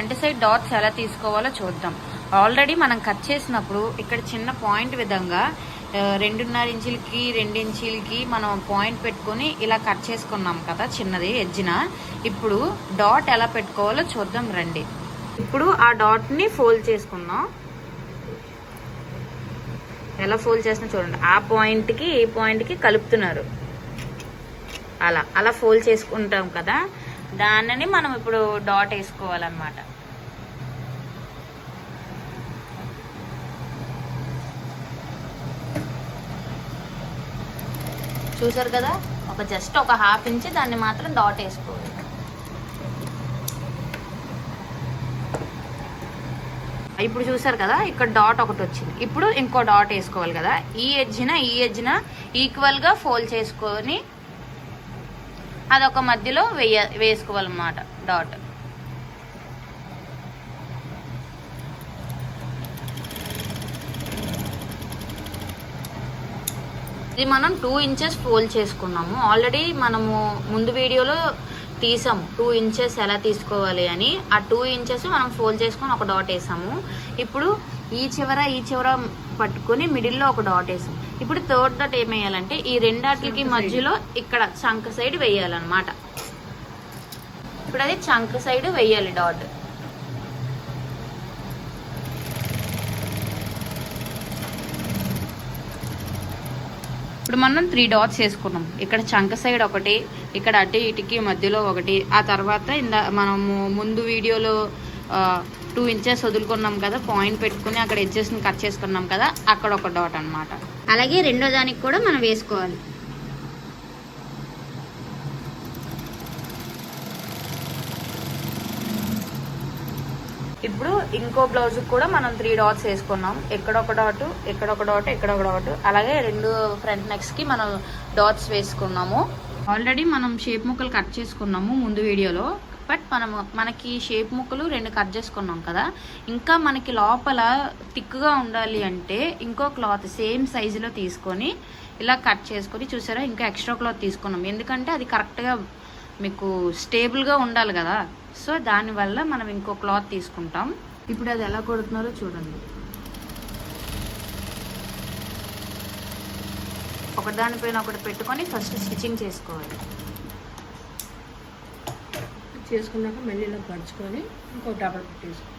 Front side dots ఎలా తీసుకోవాలో చూద్దాం. ఆల్రెడీ మనం కట్ చేసినప్పుడు ఇక్కడ చిన్న పాయింట్ విధంగా 2.5 ఇంచులకి 2 ఇంచులకి మనం పాయింట్ పెట్టుకొని ఇలా కట్ చేసుకున్నాం కదా చిన్నది ఎడ్జిన. ఇప్పుడు డాట్ ఎలా పెట్టుకోవాలో చూద్దాం రండి. ఇప్పుడు ఆ డాట్ని ఫోల్డ్ చేసుకుందాం. ఎలా ఫోల్డ్ చేసినా చూడండి, ఆ పాయింట్కి ఈ పాయింట్కి కలుపుతున్నారు. అలా అలా ఫోల్డ్ చేసుకుంటాం కదా, దానిని మనం ఇప్పుడు డాట్ వేసుకోవాలన్నమాట. చూసారు కదా, జస్ట్ ఒక 1/2 ఇంచ్ దాన్ని మాత్రం డాట్ వేసుకోవాలి. ఇప్పుడు చూసారు కదా, ఇక్కడ డాట్ ఒకటి వచ్చింది. ఇప్పుడు ఇంకో డాట్ వేసుకోవాలి కదా. ఈ ఎడ్జ్న ఈక్వల్ గా ఫోల్డ్ చేసుకొని అదొక మధ్యలో వేసుకోవాలన్నమాట డాట్. ఇది మనం 2 ఇంచెస్ ఫోల్డ్ చేసుకున్నాము. ఆల్రెడీ మనము ముందు వీడియోలో తీసాము 2 ఇంచెస్ ఎలా తీసుకోవాలి అని. ఆ 2 ఇంచెస్ మనం ఫోల్డ్ చేసుకొని ఒక డాట్ వేసాము. ఇప్పుడు ఈ చివర పట్టుకొని మిడిల్లో ఒక డాట్ వేసాం. ఇప్పుడు థర్డ్ డాట్ ఏం వేయాలంటే ఈ రెండాటికి మధ్యలో ఇక్కడ చంక సైడ్ వేయాలన్నమాట. ఇప్పుడు అది చంక సైడ్ వేయాలి డాట్. ఇప్పుడు మనం 3 డాట్స్ వేసుకున్నాం. ఇక్కడ చంక సైడ్ ఒకటి, ఇక్కడ అటు ఇటుకి మధ్యలో ఒకటి, ఆ తర్వాత మనము ముందు వీడియోలో 2 ఇంచెస్ వదులుకున్నాం కదా, పాయింట్ పెట్టుకుని అక్కడ ఎడ్జెస్ని కట్ చేసుకున్నాం కదా, అక్కడ ఒక డాట్ అన్నమాట. అలాగే రెండో దానికి కూడా మనం వేసుకోవాలి. ఇప్పుడు ఇంకో బ్లౌజ్ కూడా మనం 3 డాట్స్ వేసుకున్నాం. ఎక్కడొక డాట్, ఎక్కడొక డాట్, ఎక్కడొక డాట్, అలాగే 2 ఫ్రంట్ నెక్స్ కి మనం డాట్స్ వేసుకున్నాము. ఆల్రెడీ మనం షేప్ ముక్కలు కట్ చేసుకున్నాము ముందు వీడియోలో. బట్ మనకి షేప్ ముక్కలు 2 కట్ చేసుకున్నాం కదా, ఇంకా మనకి లోపల థిక్గా ఉండాలి అంటే ఇంకో క్లాత్ సేమ్ సైజులో తీసుకొని ఇలా కట్ చేసుకొని, చూసారా ఇంకా ఎక్స్ట్రా క్లాత్ తీసుకున్నాం. ఎందుకంటే అది కరెక్ట్గా మీకు స్టేబుల్గా ఉండాలి కదా, సో దానివల్ల మనం ఇంకో క్లాత్ తీసుకుంటాం. ఇప్పుడు అది ఎలా కొడుతున్నారో చూడండి. ఒకదానిపైన ఒకటి పెట్టుకొని ఫస్ట్ స్టిచ్చింగ్ చేసుకోవాలి. చేసుకున్నాక మళ్ళీ ఇలా పరుచుకొని ఇంకో డబల్ పెట్టేసుకోవాలి.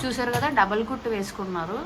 చూసారు కదా, డబల్ కుట్టు వేసుకున్నారు.